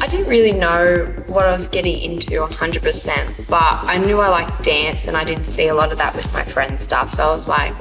I didn't really know what I was getting into 100%, but I knew I liked dance and I did see a lot of that with my friends' stuff. So I was like,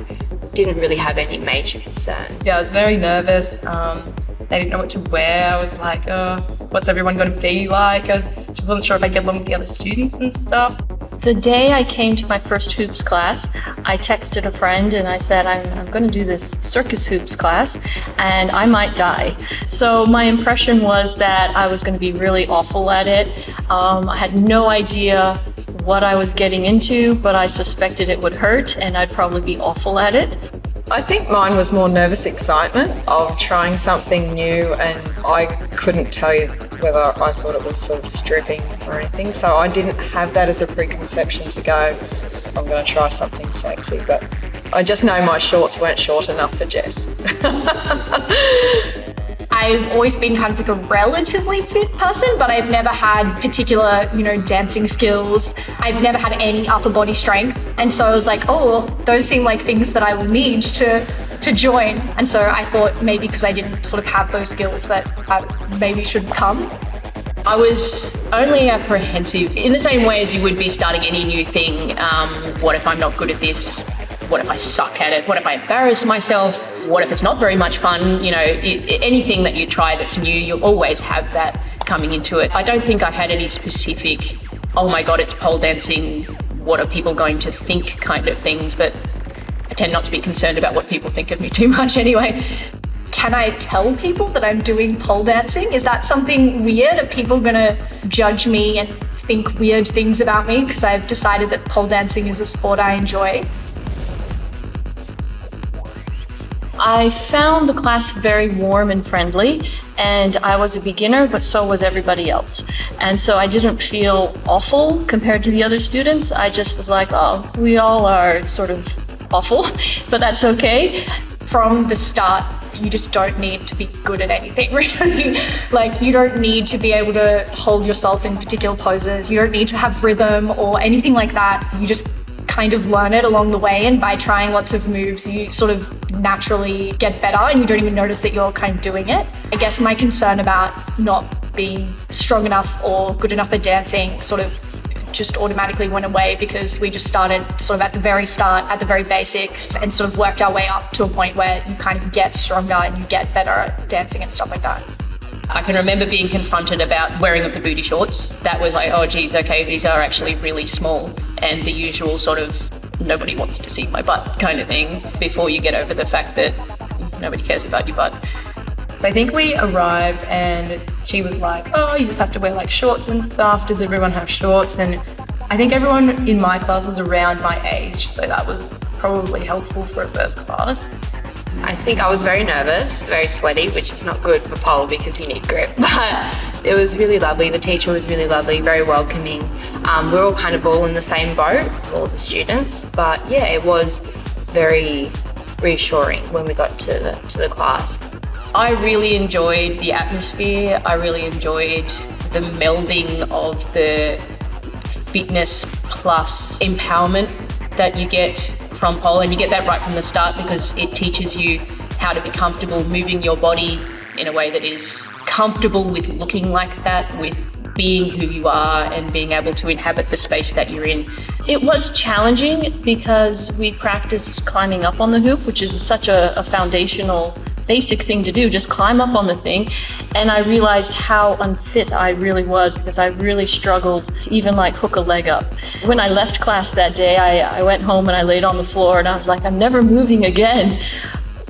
didn't really have any major concern. Yeah, I was very nervous. They didn't know what to wear. I was like, oh, what's everyone going to be like? I just wasn't sure if I'd get along with the other students and stuff. The day I came to my first hoops class, I texted a friend and I said, I'm going to do this circus hoops class and I might die. So my impression was that I was going to be really awful at it. I had no idea what I was getting into, but I suspected it would hurt and I'd probably be awful at it. I think mine was more nervous excitement of trying something new, and I couldn't tell you whether I thought it was sort of stripping or anything. So I didn't have that as a preconception to go, I'm going to try something sexy. But I just know my shorts weren't short enough for Jess. I've always been kind of like a relatively fit person, but I've never had particular, dancing skills. I've never had any upper body strength. And so I was like, oh, those seem like things that I will need to join. And so I thought maybe because I didn't sort of have those skills that I maybe should come. I was only apprehensive in the same way as you would be starting any new thing. What if I'm not good at this? What if I suck at it? What if I embarrass myself? What if it's not very much fun? Anything that you try that's new, you'll always have that coming into it. I don't think I had any specific, oh my God, it's pole dancing, what are people going to think kind of things, but I tend not to be concerned about what people think of me too much anyway. Can I tell people that I'm doing pole dancing? Is that something weird? Are people gonna judge me and think weird things about me because I've decided that pole dancing is a sport I enjoy? I found the class very warm and friendly, and I was a beginner, but so was everybody else. And so I didn't feel awful compared to the other students. I just was like, oh, we all are sort of awful, but that's okay. From the start, you just don't need to be good at anything, really. Like, you don't need to be able to hold yourself in particular poses. You don't need to have rhythm or anything like that. You just kind of learn it along the way, and by trying lots of moves, you sort of naturally get better and you don't even notice that you're kind of doing it. I guess my concern about not being strong enough or good enough at dancing sort of just automatically went away because we just started sort of at the very start, at the very basics, and sort of worked our way up to a point where you kind of get stronger and you get better at dancing and stuff like that. I can remember being confronted about wearing of the booty shorts. That was like, oh geez, okay, these are actually really small. And the usual sort of nobody wants to see my butt kind of thing before you get over the fact that nobody cares about your butt. So I think we arrived and she was like, oh, you just have to wear like shorts and stuff. Does everyone have shorts? And I think everyone in my class was around my age, so that was probably helpful for a first class. I think I was very nervous, very sweaty, which is not good for pole because you need grip, but it was really lovely. The teacher was really lovely, very welcoming. We're all kind of all in the same boat, all the students, but yeah, it was very reassuring when we got to the class. I really enjoyed the atmosphere. I really enjoyed the melding of the fitness plus empowerment that you get from pole, and you get that right from the start because it teaches you how to be comfortable moving your body in a way that is comfortable with looking like that, with being who you are and being able to inhabit the space that you're in. It was challenging because we practiced climbing up on the hoop, which is such a foundational basic thing to do, just climb up on the thing. And I realized how unfit I really was because I really struggled to even like hook a leg up. When I left class that day, I went home and I laid on the floor and I was like, I'm never moving again.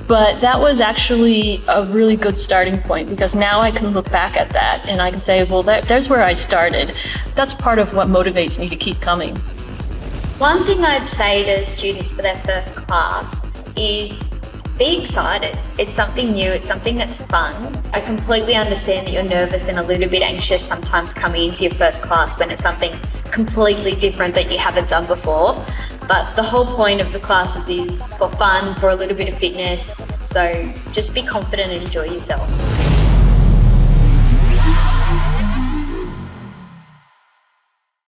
But that was actually a really good starting point because now I can look back at that and I can say, well, there's where I started. That's part of what motivates me to keep coming. One thing I'd say to students for their first class is be excited. It's something new, it's something that's fun. I completely understand that you're nervous and a little bit anxious sometimes coming into your first class when it's something completely different that you haven't done before. But the whole point of the classes is for fun, for a little bit of fitness. So just be confident and enjoy yourself.